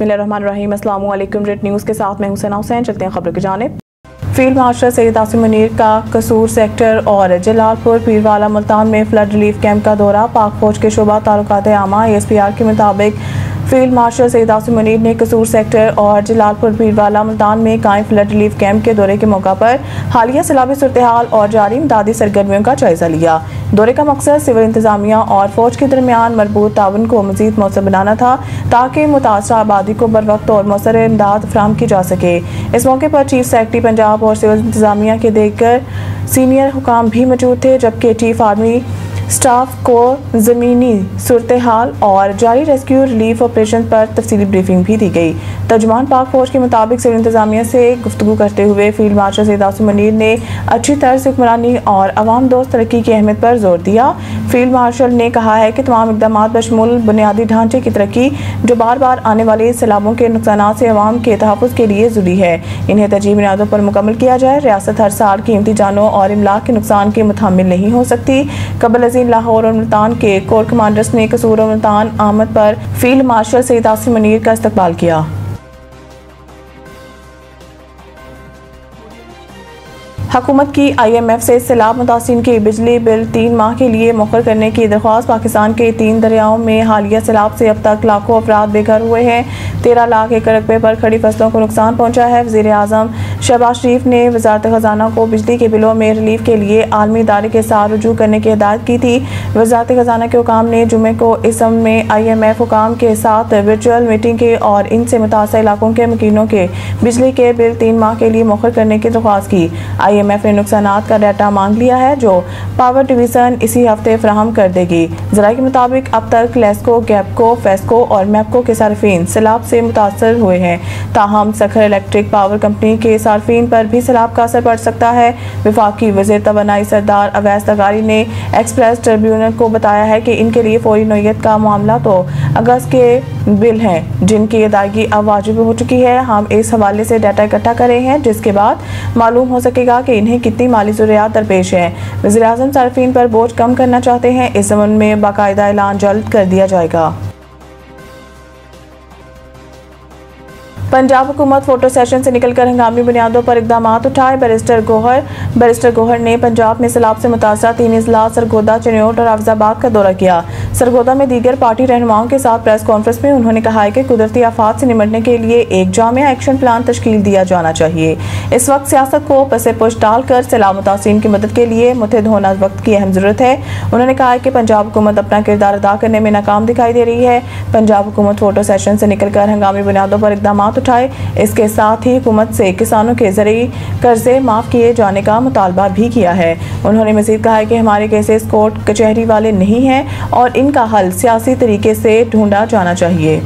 बिस्मिल्लाहिर्रहमानिर्रहीम। अस्सलाम वालेकुम। रेड न्यूज़ के साथ मैं हुसैना हुसैन। चलते हैं खबर की जानिब। फील्ड मार्शल सैयद आसिम मुनीर का कसूर सेक्टर और जलालपुर पीरवाला मुल्तान में फ्लड रिलीफ कैंप का दौरा। पाक फौज के शोबा ताल्लुकात आमा ASPR के मुताबिक फील्ड मार्शल सैयद आसिम मुनीर ने कसूर सेक्टर और जलालपुर पीरवाला मुल्तान में कायम फ्लड रिलीफ कैंप के दौरे के मौका पर हालिया सैलाबी सूरत हाल और जारी इमदादी सरगर्मियों का जायजा लिया। दौरे का मकसद सिविल इंतजामिया और फौज के दरमियान मरबूत ताउन को मजीद मौसर बनाना था ताकि मुतासरा आबादी को बर वक्त और मौसर इमदाद फराहम की जा सके। इस मौके पर चीफ सेक्रेटरी पंजाब और सिविल इंतजामिया के देकर सीनियर हुकाम भी मौजूद थे, जबकि चीफ आर्मी स्टाफ को ज़मीनी सूरत हाल और जारी रेस्क्यू रिलीफ ऑपरेशन पर तफसीली ब्रीफिंग भी दी गई। तर्जुमान पाक फौज के मुताबिक सिविल इंतजामिया से गुफ्तगू करते हुए फील्ड मार्शल सैयद आसिम मुनीर ने अच्छी तर्ज हुक्मरानी और अवाम दोस्त तरक्की की अहमियत पर जोर दिया। फील्ड मार्शल ने कहा है कि तमाम इकदाम बशमूल बुनियादी ढांचे की तरक्की जो बार बार आने वाले सैलाबों के नुकसानात से अवाम के तहफ़्फ़ुज़ के लिए ज़रूरी है, इन्हें तरजीही बुनियादों पर मुकम्मल किया जाए। रियासत हर साल कीमती जानों और इमलाक के नुकसान के मुतहम्मिल नहीं हो सकती। कबल अज़ीम लाहौर और मुल्तान के कोर कमांडर्स ने कसूर और मुल्तान आमद पर फील्ड मार्शल सैयद आसिम मुनीर का इस्तकबाल किया। हुकूमत की IMF से सैलाब मुतासिरीन के बिजली बिल 3 माह के लिए मुकर करने की दरख्वास्त। पाकिस्तान के 3 दरियाओं में हालिया सैलाब से अब तक लाखों अफराद बेघर हुए हैं। 13 लाख एकड़ रकबे पर खड़ी फसलों को नुकसान पहुंचा है। वज़ीर आज़म शहबाज शरीफ ने वज़ारत ख़ज़ाना को बिजली के बिलों में रिलीफ के लिए आलमी इदारे के साथ रुजू करने की हिदायत की थी। वज़ारत ख़ज़ाना के हुकाम ने जुमे को इस संबंध में IMF हुकाम के साथ वर्चुअल मीटिंग की और इनसे मुतासर इलाकों के मकीनों के बिजली के बिल 3 माह के लिए मुकर करने की दरख्वास्त की। IMF ने नुकसानात का डाटा मांग लिया है जो पावर डिवीजन इसी हफ्ते फराहम कर देगी। ज़राए के मुताबिक अब तक लेस्को, गैपको, फेस्को और मैपको के सार्फिन सैलाब से मुतासर हुए हैं। ताहम सखर इलेक्ट्रिक पावर कंपनी के सार्फिन पर भी सैलाब का असर पड़ सकता है। वफाकी वज़ीर तवानाई सरदार अवैस तगारी ने एक्सप्रेस ट्रिब्यूनल को बताया है कि इनके लिए फौरी नौयत का मामला तो अगस्त के बिल हैं जिनकी अदायगी अब वाजिब हो चुकी है। हम इस हवाले से डाटा इकट्ठा कर रहे हैं जिसके बाद मालूम हो सकेगा कि इन्हें कितनी माली ज़रूरियात दरपेश है। वज़ीर आज़म सार्फिन पर बोझ कम करना चाहते हैं। इस संबंध में बाकायदा ऐलान जल्द कर दिया जाएगा। पंजाब हुकूमत फोटो सेशन से निकलकर हंगामी बुनियादों पर इकदाम उठाए। बैरिस्टर गोहर ने पंजाब में सैलाब से मुतासरा 3 अजला सरगोदा, चिन्योट और हाफिजाबाद का दौरा किया। सरगोदा में दीगर पार्टी रहनुमाओं के साथ प्रेस कॉन्फ्रेंस में उन्होंने कहा है कि कुदरती आफात से निपटने के लिए एक जामिया एक्शन प्लान तश्कील दिया जाना चाहिए। इस वक्त सियासत को पसे पुश डालकर सैलाब मुतासिरीन की मदद के लिए मुतहद होना वक्त की अहम ज़रूरत है। उन्होंने कहा है कि पंजाब हुकूमत अपना किरदार अदा करने में नाकाम दिखाई दे रही है। पंजाब हुकूमत फोटो सेशन से निकलकर हंगामी बुनियादों पर इकदाम उठाए। इसके साथ ही हुकूमत से किसानों के ज़रिए कर्जे माफ़ किए जाने का मुतालबा भी किया है। उन्होंने मज़ीद कहा है कि हमारे केसेस कोर्ट कचहरी वाले नहीं हैं और इनका हल सियासी तरीके से ढूंढा जाना चाहिए।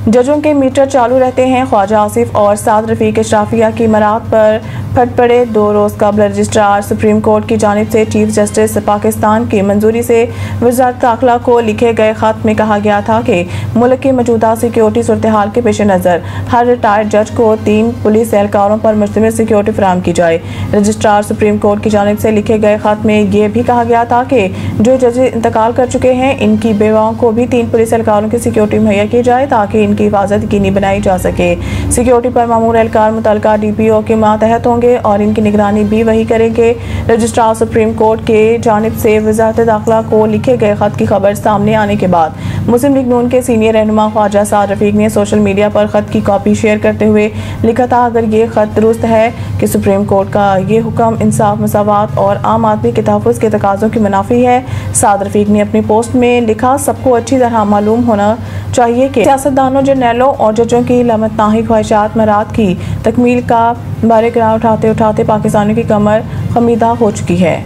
जजों के मीटर चालू रहते हैं। ख्वाजा आसिफ और साद रफ़ीक अशराफिया की मरात पर फट पड़े। 2 रोज़ कबल रजिस्ट्रार सुप्रीम कोर्ट की जानिब से चीफ जस्टिस पाकिस्तान की मंजूरी से वज़ारत दाखिला को लिखे गए ख़त में कहा गया था कि मुल्क की मौजूदा सिक्योरिटी सूरत हाल के पेश नज़र हर रिटायर्ड जज को 3 पुलिस एहलकारों पर मुश्तमिल सिक्योरिटी फराहम की जाए। रजिस्ट्रार सुप्रीम कोर्ट की जानिब से लिखे गए ख़त में यह भी कहा गया था कि जो जज इंतकाल कर चुके हैं इनकी बेवाओं को भी 3 पुलिस एहलकारों की सिक्योरिटी मुहैया की जाए ताकि इनकी हिफाजत यकीनी बनाई जा सके। सिक्योरिटी पर मामूर एहलकार मुतल्लिका DPO के मातहत होंगे और इनकी निगरानी भी वही करेंगे। रजिस्ट्रार सुप्रीम कोर्ट के जानिब से वज़ारत दाखिला को लिखे गए ख़त की खबर सामने आने के बाद मुस्लिम लीग नून के सीनियर रहनुमा ख्वाजा साद रफ़ीक ने सोशल मीडिया पर ख़त की कॉपी शेयर करते हुए लिखा था, अगर ये ख़त दुरुस्त है कि सुप्रीम कोर्ट का ये हुक्म इंसाफ, मसावात और आम आदमी के तहफ़्फ़ुज़ के तकाज़ों की मुनाफी है। साद रफ़ीक ने अपनी पोस्ट में लिखा, सबको अच्छी तरह मालूम होना चाहिए कि सियासतदानों, जर्नैलों और जजों की लामतनाही ख्वाहिशात मराद की तकमील का बारे गिरा उठाते उठाते पाकिस्तानियों की कमर खमीदा हो चुकी है।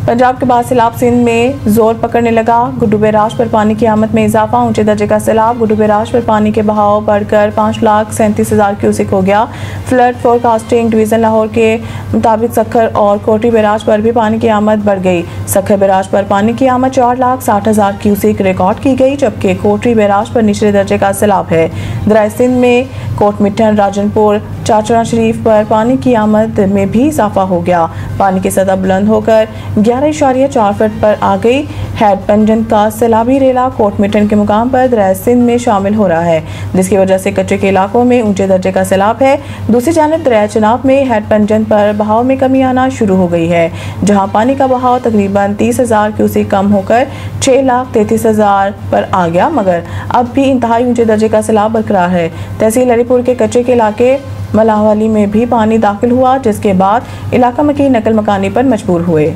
पंजाब के बाद सैलाब सिंध में जोर पकड़ने लगा। गुड्डू बैराज पर पानी की आमद में इजाफा, ऊंचे दर्जे का सैलाब। गुड्डू बैराज पर पानी के बहाव बढ़कर 5,37,000 क्यूसिक हो गया। फ्लड फोरकास्टिंग डिवीज़न लाहौर के मुताबिक सखर और कोटरी बैराज पर भी पानी की आमद बढ़ गई। सखर बैराज पर पानी की आमद 4,60,000 क्यूसिक रिकॉर्ड की गई, जबकि कोटरी बैराज पर निचले दर्जे का सैलाब है। दरिया सिंध में कोट मिठन, राजनपुर, चाचरा शरीफ पर पानी की आमद में भी इजाफा हो गया। पानी की सतह बुलंद होकर 11.4 फुट पर आ गई। हेड पंजन का सैलाबी रेला कोटमिटन के मुकाम पर दरिया सिंध में शामिल हो रहा है, जिसकी वजह से कच्चे के इलाकों में ऊंचे दर्जे का सैलाब है। दूसरी जानब दरिया चनाब में हेड पंजन पर बहाव में कमी आना शुरू हो गई है, जहां पानी का बहाव तकरीबन 30,000 क्यूसेक कम होकर 6,33,000 पर आ गया, मगर अब भी इंतहाई ऊंचे दर्जे का सैलाब बरकरार है। तहसील हरीपुर के कच्चे के इलाके मलाहवाली में भी पानी दाखिल हुआ, जिसके बाद इलाका मकी नकल मकानी पर मजबूर हुए।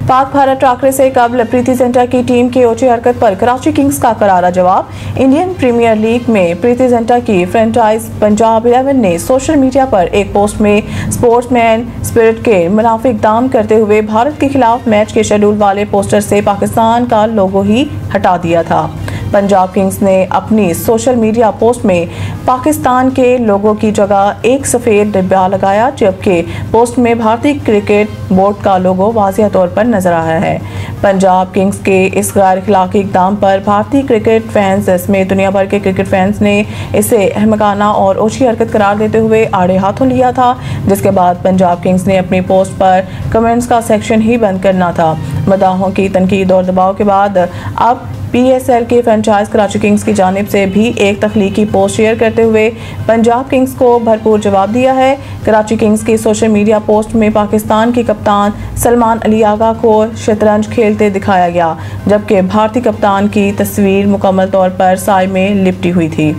पाक भारत टाकरे से कबल प्रीति जिंटा की टीम की ओछी हरकत पर कराची किंग्स का करारा जवाब। इंडियन प्रीमियर लीग में प्रीति जिंटा की फ्रेंचाइज पंजाब 11 ने सोशल मीडिया पर एक पोस्ट में स्पोर्ट्समैन स्पिरिट के मुनाफिक इक़दाम करते हुए भारत के खिलाफ मैच के शेड्यूल वाले पोस्टर से पाकिस्तान का लोगो ही हटा दिया था। पंजाब किंग्स ने अपनी सोशल मीडिया पोस्ट में पाकिस्तान के लोगों की जगह एक सफ़ेद डिब्बा लगाया, जबकि पोस्ट में भारतीय क्रिकेट बोर्ड का लोगो वाज़िह तौर पर नजर आया है। पंजाब किंग्स के इस गैर अखलाकी इक़दाम पर भारतीय क्रिकेट फैंस समेत दुनिया भर के क्रिकेट फैंस ने इसे अहमकाना और ओछी हरकत करार देते हुए आड़े हाथों लिया था, जिसके बाद पंजाब किंग्स ने अपनी पोस्ट पर कमेंट्स का सेक्शन ही बंद करना था। मदाहों की तनकीद और दबाव के बाद अब PSL के फ्रेंचाइज कराची किंग्स की जानिब से भी एक तख्लीकी पोस्ट शेयर करते हुए पंजाब किंग्स को भरपूर जवाब दिया है। कराची किंग्स की सोशल मीडिया पोस्ट में पाकिस्तान के कप्तान सलमान अली आगा को शतरंज खेलते दिखाया गया, जबकि भारतीय कप्तान की तस्वीर मुकम्मल तौर पर साए में लिपटी हुई थी।